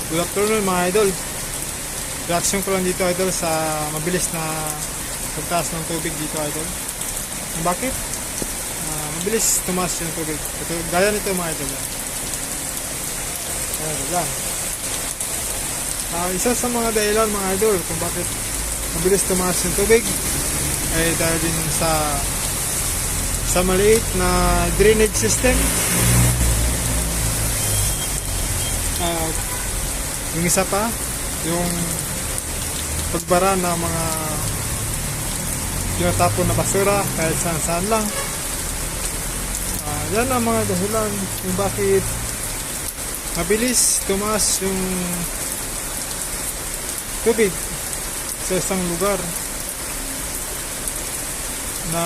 Good afternoon mga idol. Reaction ko lang dito idol sa mabilis na pagtaas ng tubig dito idol. Bakit? Mabilis tumaas yung tubig. Ito, gaya nito mga idol. Ayan. Isa sa mga dahilan mga idol kung bakit mabilis tumaas yung tubig ay dahil din sa maliit na drainage system. Yung isa pa, yung pagbara ng mga tinatapon na basura kahit saan lang. Yan ang mga dahilan kung bakit mabilis tumaas yung tubig sa isang lugar na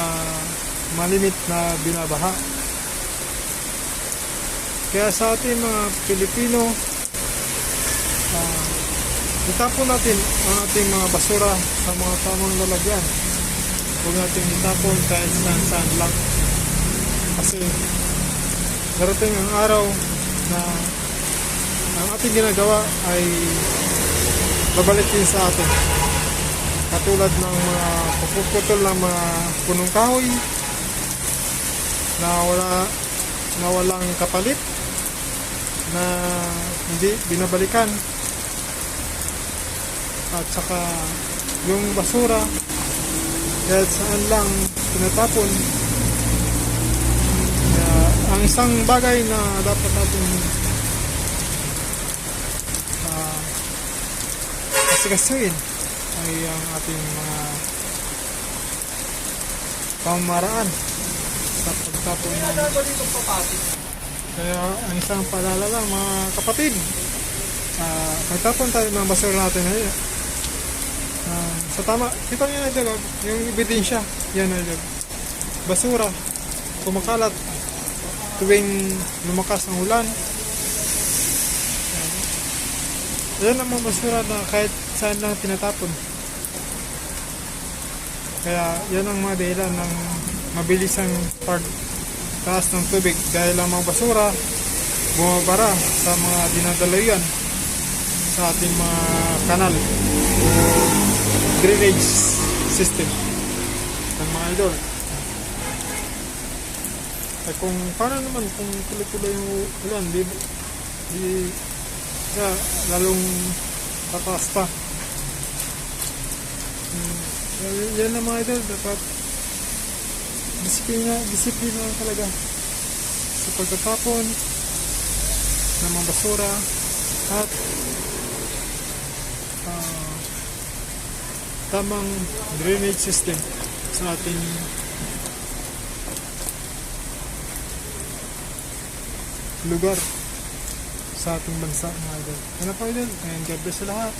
malimit na binabaha. Kaya sa ating mga Pilipino, itapon natin ang ating mga basura sa mga tamang lalagyan. Huwag natin itapon kahit saan lang. Kasi darating ang araw na ang ating ginagawa ay babalik din sa atin. Katulad ng mga puputol ng mga punong kahoy na walang kapalit, na hindi binabalikan. At saka yung basura kahit saan lang tinatapon. Ang isang bagay na dapat natin asikasuhin ay ang ating mga pamamaraan sa pagtapon ng. Kaya ang isang paalala lang mga kapatid, magtapon tayo ng basura natin ngayon. Sa tama, kita nyo na dyan, yung ebidensya, yan na dyan. Basura, kumakalat tuwing lumakas ang ulan. Yan ang mga basura na kahit saan lang tinatapon. Kaya yan ang mga dahilan ng mabilisang pagtaas ng tubig dahil ang mga basura bumabara sa mga dinadalayan sa ating mga kanal o drainage system ng mga idol. Ay kung paano naman kung tuloy-tuloy yung ulan, di lalong tataas pa. Yan na mga idol, dapat disiplina talaga sa pagtatapon ng mga basura at tamang drainage system sa ating lugar, sa ating bansa mga idol. Ano pa idol? And God bless sa lahat.